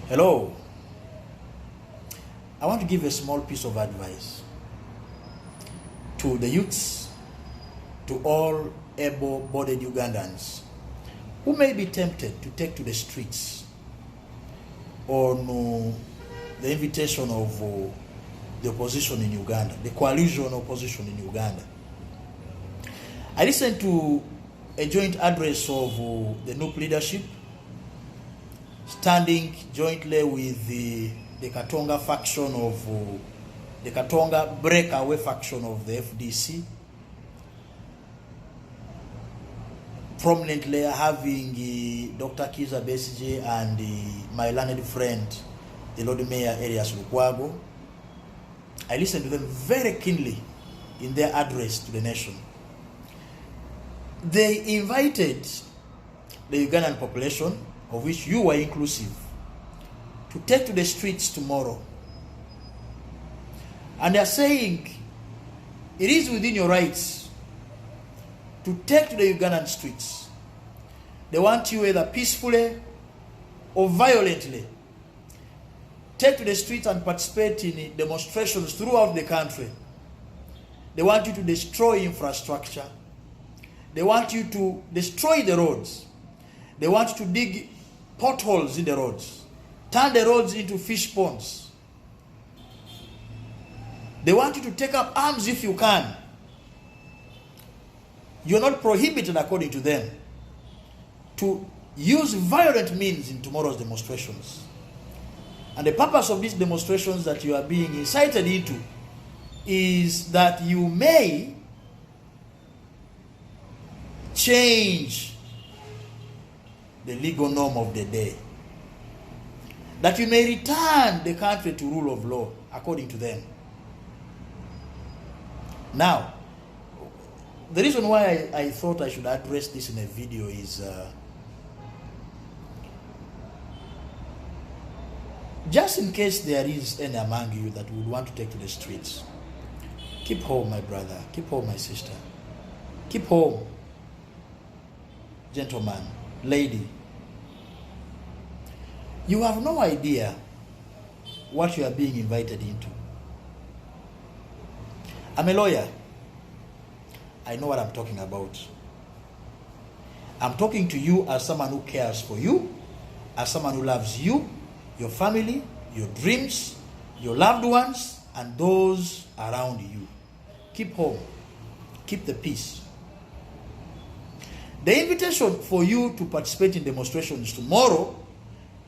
Hello. I want to give a small piece of advice to the youths, to all able-bodied Ugandans who may be tempted to take to the streets on the invitation of the opposition in Uganda, the coalition opposition in Uganda. I listened to a joint address of the NUP leadership, standing jointly with the Katonga faction of the Katonga breakaway faction of the FDC, prominently having Dr. Kiza Besigye and my learned friend, the Lord Mayor Elias Lukwago. I listened to them very keenly in their address to the nation. They invited the Ugandan population, of which you were inclusive, to take to the streets tomorrow. And they are saying it is within your rights to take to the Ugandan streets. They want you either peacefully or violently take to the streets and participate in demonstrations throughout the country. They want you to destroy infrastructure. They want you to destroy the roads. They want you to dig potholes in the roads, turn the roads into fish ponds. They want you to take up arms if you can. You're not prohibited, according to them, to use violent means in tomorrow's demonstrations. And the purpose of these demonstrations that you are being incited into is that you may change the legal norm of the day, that you may return the country to rule of law, according to them. Now, the reason why I thought I should address this in a video is just in case there is any among you that would want to take to the streets, keep home, my brother, keep home, my sister, keep home, gentleman, lady. You have no idea what you are being invited into. I'm a lawyer. I know what I'm talking about. I'm talking to you as someone who cares for you, as someone who loves you, your family, your dreams, your loved ones, and those around you. Keep home. Keep the peace. The invitation for you to participate in demonstrations tomorrow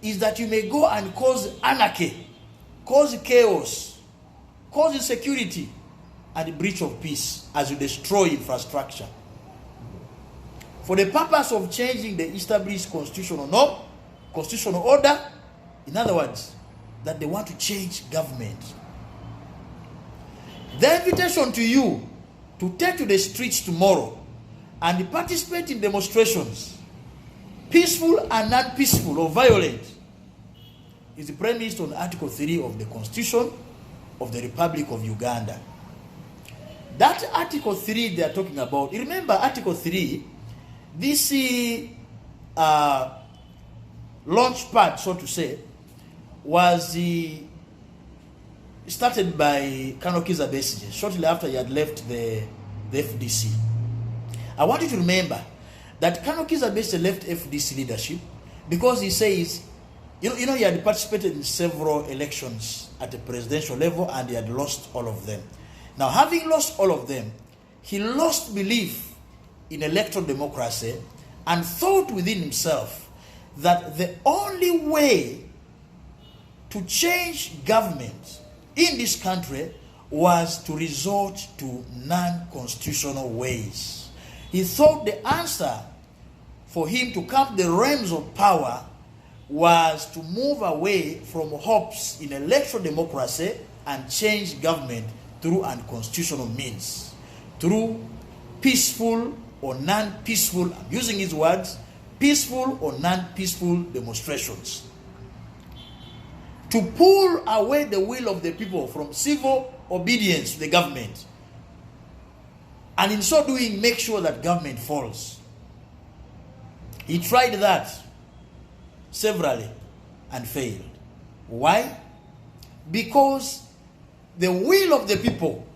is that you may go and cause anarchy, cause chaos, cause insecurity, and breach of peace as you destroy infrastructure. For the purpose of changing the established constitutional norm, constitutional order, in other words, that they want to change government. The invitation to you to take to the streets tomorrow and participate in demonstrations, peaceful and non-peaceful or violent, is premised on Article 3 of the Constitution of the Republic of Uganda. That Article 3 they are talking about, remember Article 3, this launch pad, so to say, was started by Colonel Kiza Besigye shortly after he had left the FDC. I want you to remember that Colonel Kiza Besigye left FDC leadership because he says, you know, he had participated in several elections at the presidential level and he had lost all of them. Now, having lost all of them, he lost belief in electoral democracy and thought within himself that the only way to change government in this country was to resort to non-constitutional ways. He thought the answer for him to come the realms of power was to move away from hopes in electoral democracy and change government through unconstitutional means, through peaceful or non-peaceful, I'm using his words, peaceful or non-peaceful demonstrations, to pull away the will of the people from civil obedience to the government, and in so doing make sure that government falls. He tried that severally and failed. Why? Because the will of the people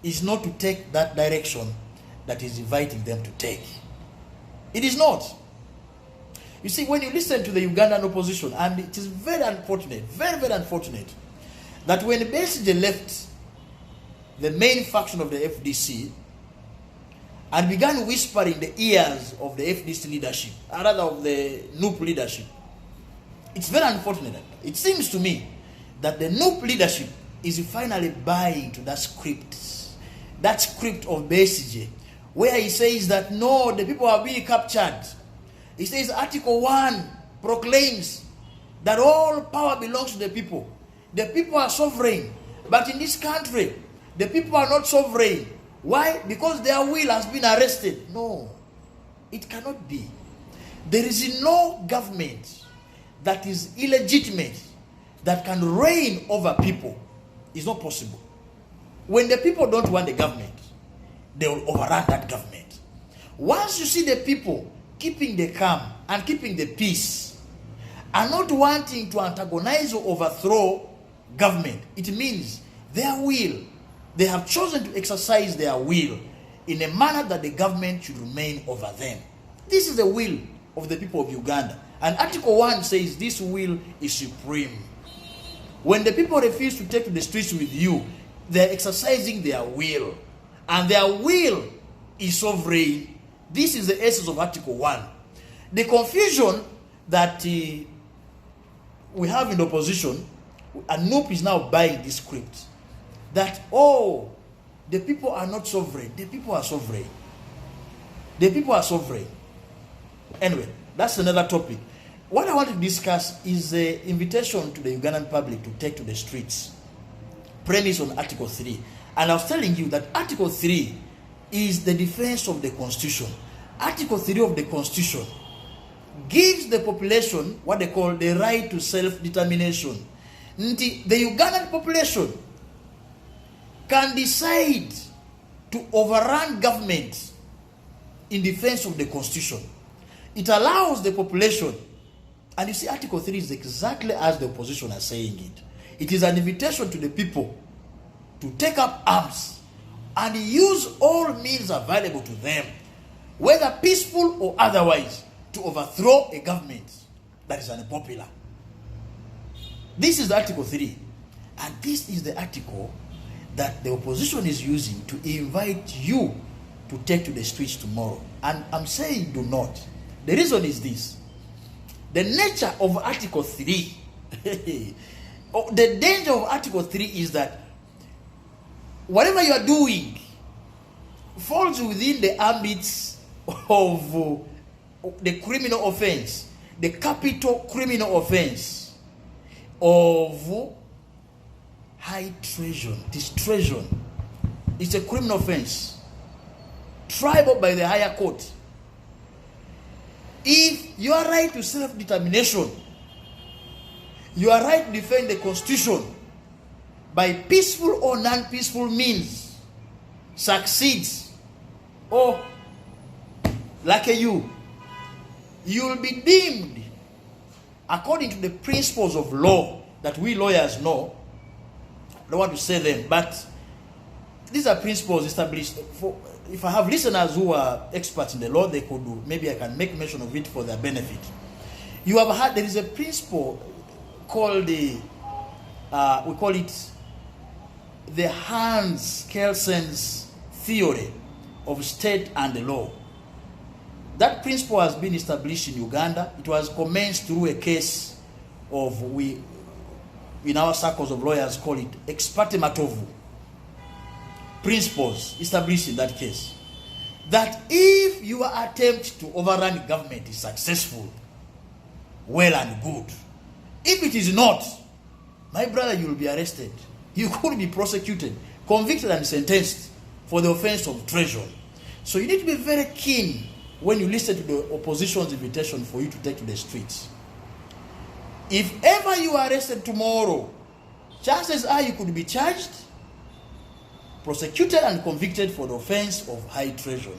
is not to take that direction that is inviting them to take. It is not. You see, when you listen to the Ugandan opposition, and it is very unfortunate, very, very unfortunate, that when Besigye left the main faction of the FDC and began whispering in the ears of the FDC leadership, or rather of the NUP leadership, it's very unfortunate. It seems to me that the NUP leadership is finally buying to that script of Besigye, where he says that no, the people are being captured. He says Article 1 proclaims that all power belongs to the people. The people are sovereign. But in this country, the people are not sovereign. Why? Because their will has been arrested. No, it cannot be. There is no government that is illegitimate that can reign over people. It's not possible. When the people don't want the government, they will overrun that government. Once you see the people keeping the calm and keeping the peace and not wanting to antagonize or overthrow government, it means their will, they have chosen to exercise their will in a manner that the government should remain over them. This is the will of the people of Uganda. And Article 1 says this will is supreme. When the people refuse to take to the streets with you, they're exercising their will. And their will is sovereign. This is the essence of Article 1. The confusion that we have in the opposition, and NUP is now buying this script, that, oh, the people are not sovereign. The people are sovereign. The people are sovereign. Anyway, that's another topic. What I want to discuss is the invitation to the Ugandan public to take to the streets, premise on Article 3. And I was telling you that Article 3 is the defense of the Constitution. Article 3 of the Constitution gives the population what they call the right to self-determination. The Ugandan population can decide to overrun government in defense of the Constitution. It allows the population, and you see Article 3 is exactly as the opposition are saying it. It is an invitation to the people to take up arms and use all means available to them, whether peaceful or otherwise, to overthrow a government that is unpopular. This is Article 3. And this is the article that the opposition is using to invite you to take to the streets tomorrow. And I'm saying do not. The reason is this. The nature of Article 3, the danger of Article 3 is that whatever you are doing falls within the ambits of the criminal offense, the capital criminal offense of high treason. This treason is a criminal offense, triable by the higher court. If your right to self-determination, your right to defend the Constitution by peaceful or non-peaceful means succeeds, or like you will be deemed according to the principles of law that we lawyers know. I don't want to say them, but these are principles established. If I have listeners who are experts in the law, they could do. Maybe I can make mention of it for their benefit. You have heard there is a principle called we call it the Hans Kelsen's theory of state and the law. That principle has been established in Uganda. It was commenced through a case of, we in our circles of lawyers call it ex parte matovu. Principles established in that case. That if your attempt to overrun government is successful, well and good. If it is not, my brother, you will be arrested. You could be prosecuted, convicted and sentenced for the offense of treason. So you need to be very keen when you listen to the opposition's invitation for you to take to the streets. If ever you are arrested tomorrow, chances are you could be charged, prosecuted and convicted for the offense of high treason.